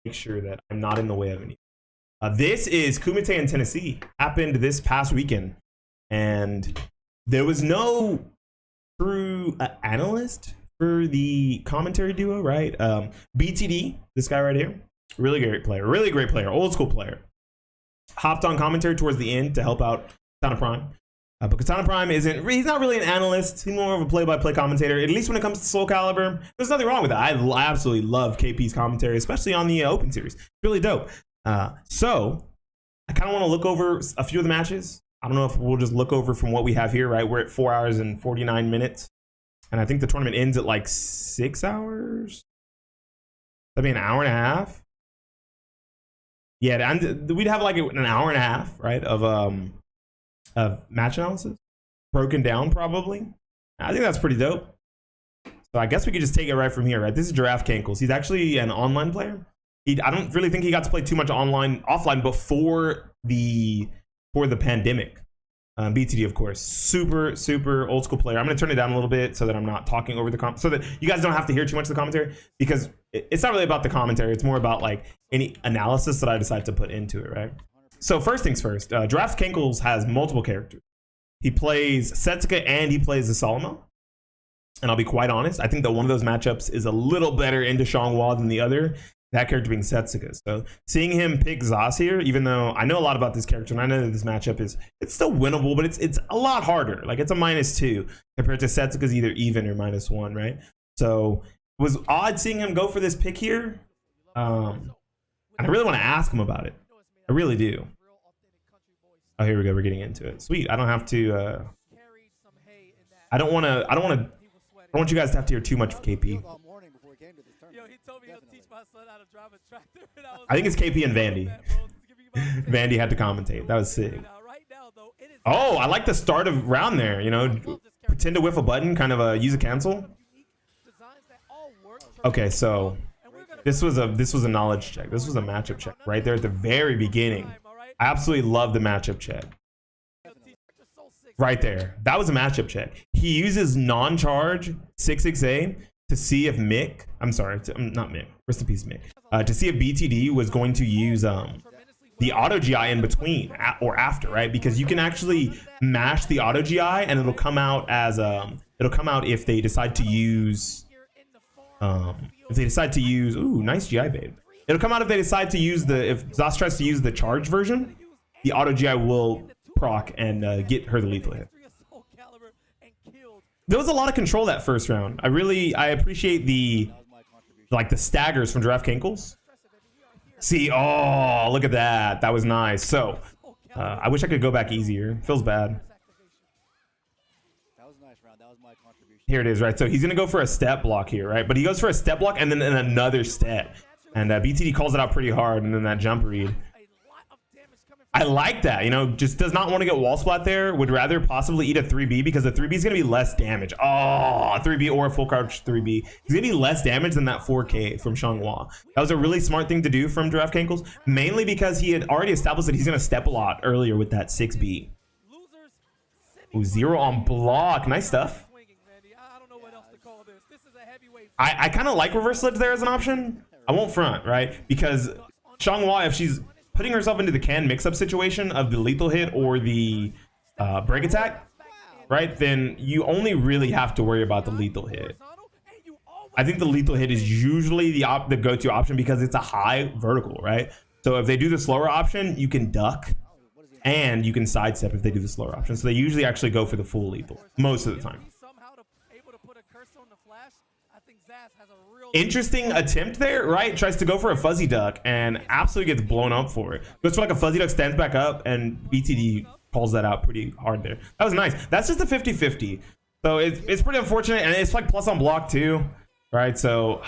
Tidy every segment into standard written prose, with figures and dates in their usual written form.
make sure that I'm not in the way of any. This is Kumite in Tennessee. Happened this past weekend. And there was no true analyst for the commentary duo, right? BTD, this guy right here, really great player, old school player. Hopped on commentary towards the end to help out Katana Prime. But Katana Prime he's not really an analyst. He's more of a play-by-play commentator, at least when it comes to Soul Calibur. There's nothing wrong with that. I absolutely love KP's commentary, especially on the Open Series. Really dope. So I kind of want to look over a few of the matches. I don't know if we'll just look over from what we have here, right? We're at 4 hours and 49 minutes. And I think the tournament ends at like 6 hours. That'd be an hour and a half. Yeah, we'd have like an hour and a half, right, of match analysis broken down probably. I think that's pretty dope. So I guess we could just take it right from here, right? This is Giraffe Cankles. He's actually an online player. I don't really think he got to play too much offline before the pandemic. BTD, of course, super old school player. I'm going to turn it down a little bit so that I'm not talking over the so that you guys don't have to hear too much of the commentary, because it's not really about the commentary. It's more about like any analysis that I decide to put into it, right? So first things first, Giraffe Cankles has multiple characters. He plays Setsuka and he plays the Solomon. And I'll be quite honest, I think that one of those matchups is a little better into Xianghua than the other. That character being Setsuka. So seeing him pick Zas here, even though I know a lot about this character and I know that this matchup it's still winnable, but it's a lot harder. Like it's a -2 compared to Setsuka's either even or -1, right? So it was odd seeing him go for this pick here. And I really want to ask him about it. I really do. Oh, here we go. We're getting into it. Sweet. I don't have to. I don't want you guys to have to hear too much of KP. I think it's KP and Vandy. Vandy had to commentate. That was sick. Oh, I like the start of round there. You know, pretend to whiff a button, kind of use a cancel. Okay, so this was a knowledge check. This was a matchup check right there at the very beginning. I absolutely love the matchup check. Right there. That was a matchup check. He uses non-charge 6-6A to see if Mick, I'm sorry, not Mick, rest in peace Mick, to see if BTD was going to use the auto GI in between or after, right? Because you can actually mash the auto GI and it'll come out as it'll come out if they decide to use ooh, nice GI bait. It'll come out if they decide to use if Zas tries to use the charge version, the auto GI will proc and get her the lethal hit. There was a lot of control that first round. I appreciate the staggers from Giraffe Cankles. See, oh, look at that. That was nice. So I wish I could go back easier. Feels bad. Here it is, right? So he's gonna go for a step block here, right? But he goes for a step block and then another step. And BTD calls it out pretty hard, and then that jump read. I like that, you know, just does not want to get wall splat there. Would rather possibly eat a 3B because the 3B is going to be less damage. Oh, a 3B or a full crouch 3B. He's going to be less damage than that 4K from Xianghua. That was a really smart thing to do from Giraffe Cankles, mainly because he had already established that he's going to step a lot earlier with that 6B. Ooh, 0 on block. Nice stuff. I kind of like reverse ledge there as an option. I won't front, right? Because Xianghua, if she's putting herself into the can mix-up situation of the lethal hit or the break attack, right, then you only really have to worry about the lethal hit. I think the lethal hit is usually the go-to option because it's a high vertical, right? So if they do the slower option, you can duck and you can sidestep if they do the slower option. So they usually actually go for the full lethal most of the time. Interesting attempt there, right? Tries to go for a fuzzy duck and absolutely gets blown up for it. Goes for like a fuzzy duck, stands back up, and BTD calls that out pretty hard there. That was nice. That's just a 50-50. So it's pretty unfortunate, and it's like plus on block too, right? So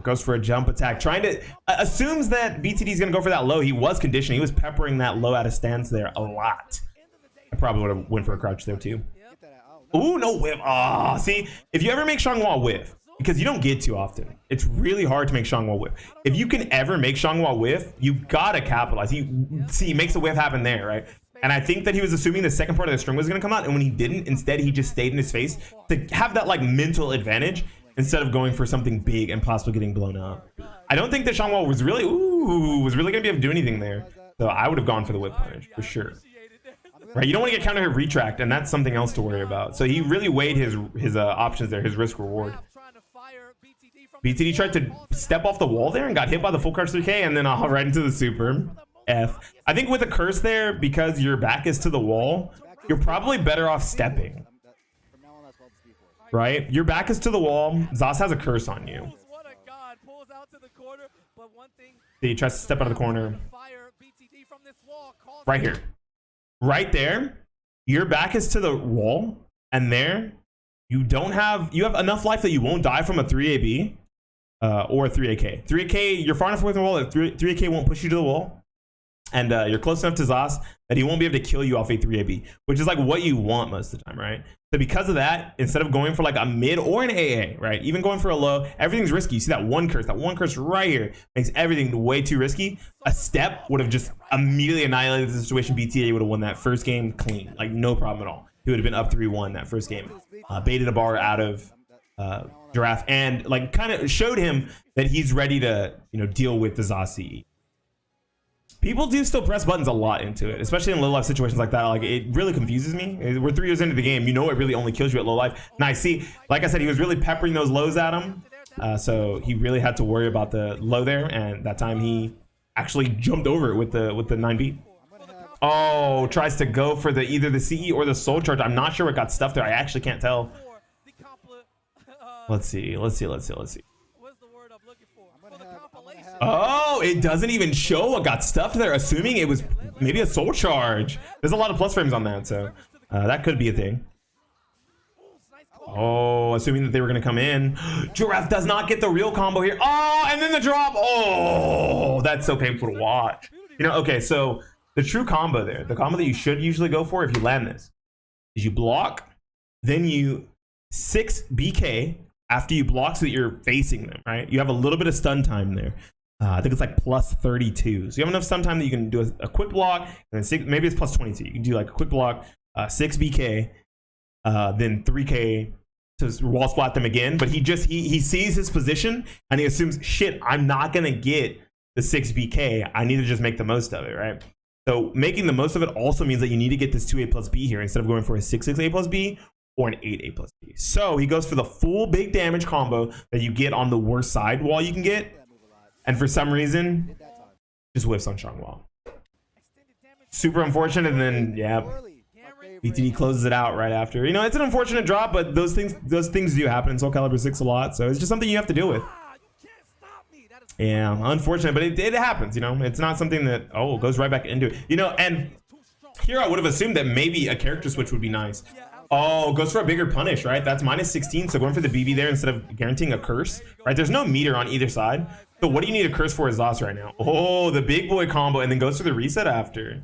goes for a jump attack, trying to assumes that BTD is gonna go for that low. He was conditioned. He was peppering that low out of stance there a lot. I probably would have went for a crouch there too. Ooh, no whiff. See, if you ever make Xianghua whiff, because you don't get too often, it's really hard to make Xianghua whiff. If you can ever make Xianghua whiff, you gotta capitalize. He makes the whiff happen there, right? And I think that he was assuming the second part of the string was gonna come out, and when he didn't, instead he just stayed in his face to have that like mental advantage instead of going for something big and possibly getting blown up. I don't think that Xianghua was really Ooh, was really gonna be able to do anything there. So I would have gone for the whip punish for sure. Right, you don't want to get counter hit retract, and that's something else to worry about. So he really weighed his options there, his risk reward. BTD tried to step off the wall there and got hit by the full crouch 3K, and then right into the super F. I think with a curse there, because your back is to the wall, you're probably better off stepping. Right, your back is to the wall. Zos has a curse on you. He tries to step out of the corner. Right here. Right there, your back is to the wall, and there, you have enough life that you won't die from a 3AB or a 3AK. 3AK, you're far enough away from the wall that 3AK won't push you to the wall, and you're close enough to Zos that he won't be able to kill you off a 3AB, which is like what you want most of the time, right? So because of that, instead of going for like a mid or an AA, right, even going for a low, everything's risky. You see that one curse right here makes everything way too risky. A step would have just immediately annihilated the situation. BTA would have won that first game clean, like no problem at all. He would have been up 3-1 that first game. Baited a bar out of Giraffe, and like kind of showed him that he's ready to, you know, deal with the Zos CE. People do still press buttons a lot into it, especially in low life situations like that. Like, it really confuses me. We're 3 years into the game. You know it really only kills you at low life. Nice. See, like I said, he was really peppering those lows at him. So he really had to worry about the low there. And that time he actually jumped over it with the 9B. Oh, tries to go for the either the CE or the soul charge. I'm not sure what got stuffed there. I actually can't tell. Let's see. Oh, it doesn't even show what got stuffed there, assuming it was maybe a soul charge. There's a lot of plus frames on that, so that could be a thing. Oh, assuming that they were going to come in. Giraffe does not get the real combo here. Oh, and then the drop. Oh, that's so painful to watch. You know, okay, so the true combo there, the combo that you should usually go for if you land this, is you block, then you 6 BK after you block so that you're facing them, right? You have a little bit of stun time there. I think it's like plus 32. So you have enough stun time that you can do a quick block, and then maybe it's plus 22. You can do like a quick block, 6 BK, then 3K to wall splat them again. But he sees his position and he assumes, shit, I'm not gonna get the 6 BK. I need to just make the most of it, right? So making the most of it also means that you need to get this 2A plus B here instead of going for a 6-6A plus B or an 8A plus B. So he goes for the full big damage combo that you get on the worst side wall you can get. And for some reason, just whiffs on Shangwall. Super unfortunate, and then, yeah, BTD closes it out right after. You know, it's an unfortunate drop, but those things do happen in Soul Calibur 6 a lot, so it's just something you have to deal with. Yeah, unfortunate, but it happens, you know? It's not something that, oh, goes right back into it. You know, and here I would have assumed that maybe a character switch would be nice. Oh, goes for a bigger punish, right? That's minus 16, so going for the BB there instead of guaranteeing a curse, right? There's no meter on either side. So what do you need a curse for as Zos right now? Oh, the big boy combo, and then goes for the reset after.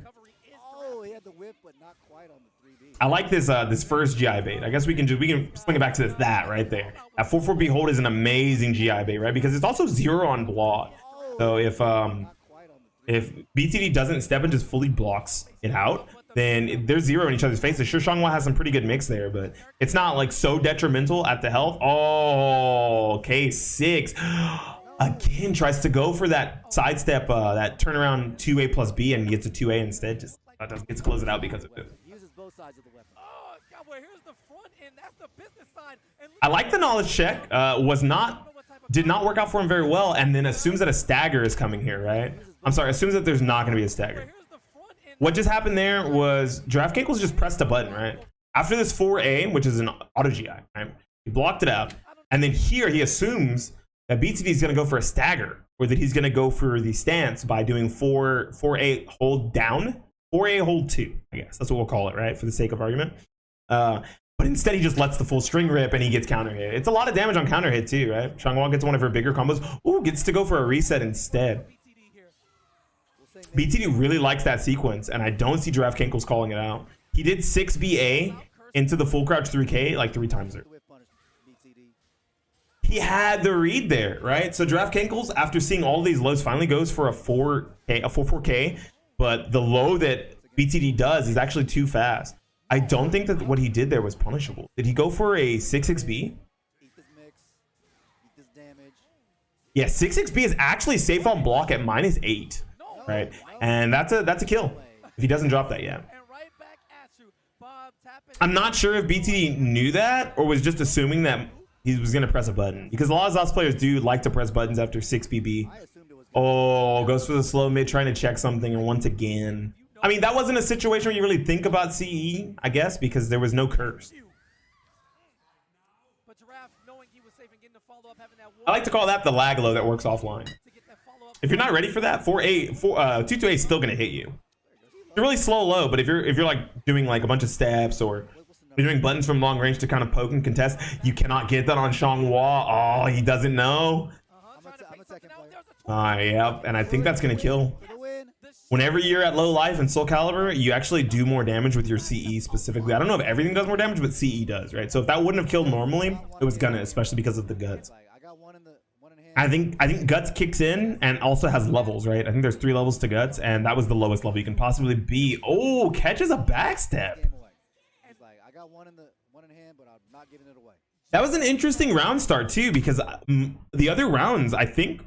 Oh, he had the whip, but not quite on the 3B. I like this this first GI bait. I guess we can swing it back to that right there. That 4-4 behold is an amazing GI bait, right? Because it's also 0 on block. So if BTD doesn't step and just fully blocks it out, then they're 0 in each other's faces. Sure, Shangwa has some pretty good mix there, but it's not like so detrimental at the health. Oh, K6 again tries to go for that sidestep, that turnaround 2A plus B, and gets a 2A instead. Just gets to close it out because of it. I like the knowledge check. Did not work out for him very well, and then assumes that a stagger is coming here, right? I'm sorry, assumes that there's not going to be a stagger. What just happened there was Giraffe just pressed a button, right? After this 4A, which is an auto GI, right? He blocked it out, and then here he assumes that BTD is going to go for a stagger, or that he's going to go for the stance by doing 4A hold down, 4A hold 2, I guess. That's what we'll call it, right? For the sake of argument. But instead he just lets the full string rip and he gets counter hit. It's a lot of damage on counter hit too, right? Shangwon gets one of her bigger combos. Ooh, gets to go for a reset instead. BTD really likes that sequence, and I don't see Giraffe Kinkles calling it out. He did 6BA into the full crouch 3K like 3 times there. He had the read there, right? So Giraffe Kinkles, after seeing all these lows, finally goes for a 4K, but the low that BTD does is actually too fast. I don't think that what he did there was punishable. Did he go for a 6XB? Yeah, 6xb is actually safe on block at -8, right? And that's a kill if he doesn't drop that yet. I'm not sure if BTD knew that or was just assuming that he was going to press a button, because a lot of ZOS players do like to press buttons after 6BB. Oh, goes for the slow mid, trying to check something, and once again, I mean, that wasn't a situation where you really think about CE, I guess, because there was no curse. I like to call that the lag low that works offline. If you're not ready for that, 2-2A is still going to hit you. You're really slow low, but if you're like doing like a bunch of steps, or you're doing buttons from long range to kind of poke and contest, you cannot get that on Xianghua. Oh, he doesn't know. Yep, and I think that's gonna kill. Whenever you're at low life in Soul Calibur, you actually do more damage with your CE specifically. I don't know if everything does more damage, but CE does, right? So if that wouldn't have killed normally, it was gonna, especially because of the guts. I think guts kicks in and also has levels, right? I think there's 3 levels to guts, and that was the lowest level you can possibly be. Oh, catches a backstep. That was an interesting round start too, because the other rounds, I think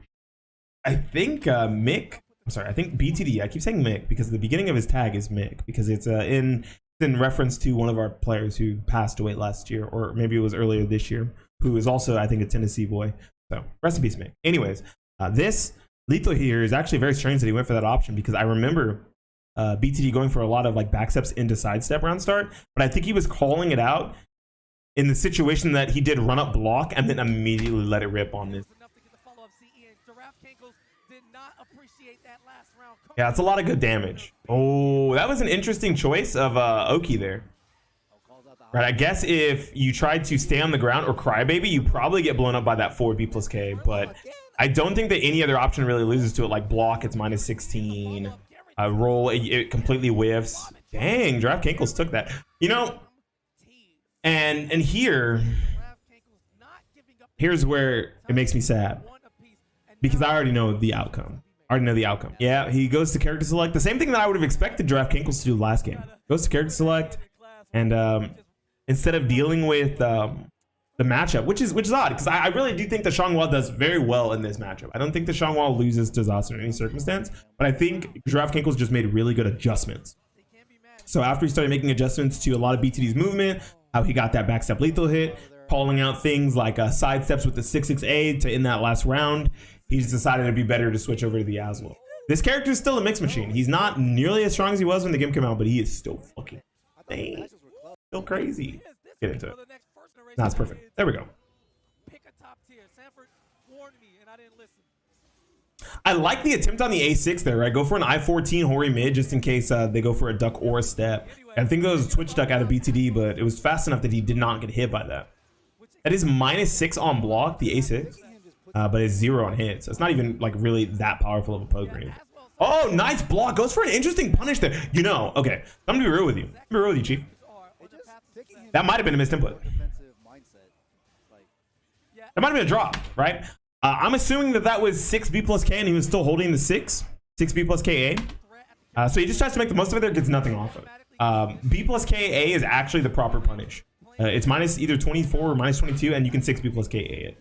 Mick. I'm sorry, I think BTD. I keep saying Mick because the beginning of his tag is Mick, because it's in reference to one of our players who passed away last year, or maybe it was earlier this year, who is also, I think, a Tennessee boy. So rest in peace, Mick. Anyways, this lethal here is actually very strange that he went for that option, because I remember BTD going for a lot of like backsteps into sidestep round start, but I think he was calling it out in the situation that he did run up block and then immediately let it rip on this. Yeah, it's a lot of good damage. Oh, that was an interesting choice of Oki there. Right, I guess if you tried to stay on the ground or crybaby, you probably get blown up by that 4B plus K, but I don't think that any other option really loses to it. Like block, it's -16. Roll, it completely whiffs. Dang, Giraffe Kinkles took that. You know, and here's where it makes me sad, because I already know the outcome. Yeah, he goes to character select. The same thing that I would have expected Giraffe Kinkles to do last game. Goes to character select, and instead of dealing with the matchup, which is odd, because I really do think that Xianghua does very well in this matchup. I don't think that Xianghua loses to ZOS in any circumstance, but I think Giraffe Kinkles just made really good adjustments. So after he started making adjustments to a lot of BTD's movement, how he got that backstep lethal hit, calling out things like side steps with the 6-6A to end that last round, he's decided it'd be better to switch over to the Aswell. This character is still a mix machine. He's not nearly as strong as he was when the game came out, but he is still fucking insane. Still crazy. Get into it. That's perfect. There we go. I like the attempt on the A6 there, right? Go for an I-14 Hori mid just in case they go for a duck or a step. I think it was a twitch duck out of BTD, but it was fast enough that he did not get hit by that. That is -6 on block, the A6, but it's 0 on hit. So it's not even like really that powerful of a poke range. Oh, nice block. Goes for an interesting punish there. You know, okay, I'm gonna be real with you. Chief. That might have been a missed input. That might have been a drop, right? I'm assuming that was 6B plus K and he was still holding the 6B plus KA. So he just tries to make the most of it there, gets nothing off of it. B plus KA is actually the proper punish. It's minus either 24 or minus 22, and you can 6B plus KA it.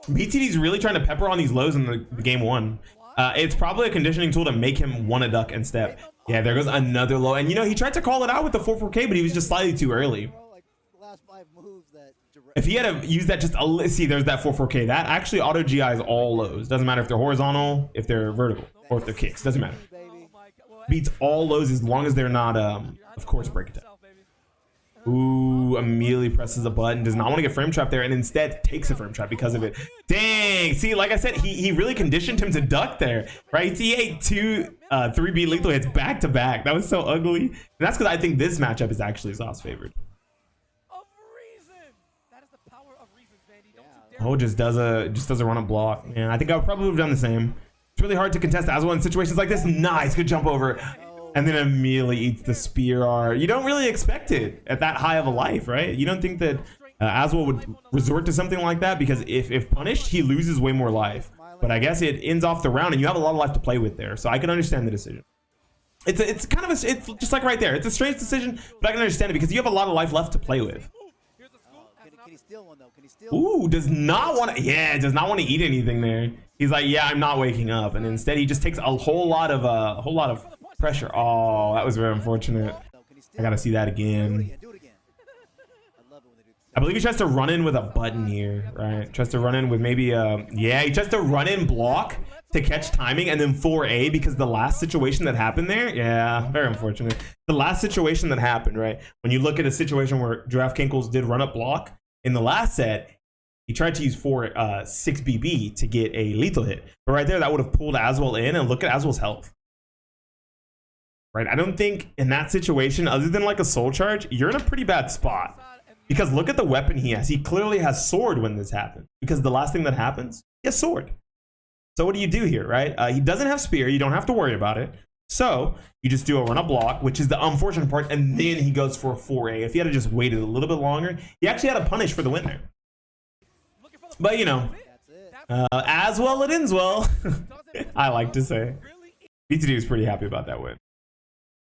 BTD's really trying to pepper on these lows in the game 1. It's probably a conditioning tool to make him want to duck and step. Yeah, there goes another low. And you know, he tried to call it out with the 4-4K, but he was just slightly too early. If he had to use that just a see, there's that 4-4K. That actually auto GIs all lows. Doesn't matter if they're horizontal, if they're vertical, or if they're kicks. Doesn't matter. Beats all lows as long as they're not, of course, break attack. Ooh, immediately presses a button. Does not want to get frame trap there, and instead takes a frame trap because of it. Dang! See, like I said, he really conditioned him to duck there, right? He ate 2 3B lethal hits back to back. That was so ugly. And that's because I think this matchup is actually ZOS favored. Oh, just does a run up block. Man, I think I would probably have done the same. It's really hard to contest Aswell in situations like this. Nice, good jump over. And then immediately eats the spear. You don't really expect it at that high of a life, right? You don't think that Aswell would resort to something like that, because if punished, he loses way more life. But I guess it ends off the round, and you have a lot of life to play with there. So I can understand the decision. It's kind of it's just like right there. It's a strange decision, but I can understand it because you have a lot of life left to play with. steal one though? Can he steal? Ooh, does not want to. Yeah, does not want to eat anything there. He's like, yeah, I'm not waking up, and instead he just takes a whole lot of pressure. Oh, that was very unfortunate. I gotta see that again. Do it again. I love it when they do. I believe he tries to run in with a button here, right? Tries to run in with maybe yeah, he tries to run in block to catch timing and then 4A because the last situation that happened there, yeah, very unfortunate. The last situation that happened, right? When you look at a situation where Giraffe Kinkles did run up block in the last set, he tried to use 6 BB to get a lethal hit. But right there, that would have pulled Aswell in, and look at Aswell's health. Right? I don't think in that situation, other than like a soul charge, you're in a pretty bad spot. Because look at the weapon he has. He clearly has sword when this happens. Because the last thing that happens, he has sword. So what do you do here, right? He doesn't have spear. You don't have to worry about it. So you just do a run up block, which is the unfortunate part, and then he goes for a 4A. If he had just waited a little bit longer, he actually had a punish for the win there. But you know, as well it ends well. I like to say. BTD was pretty happy about that win.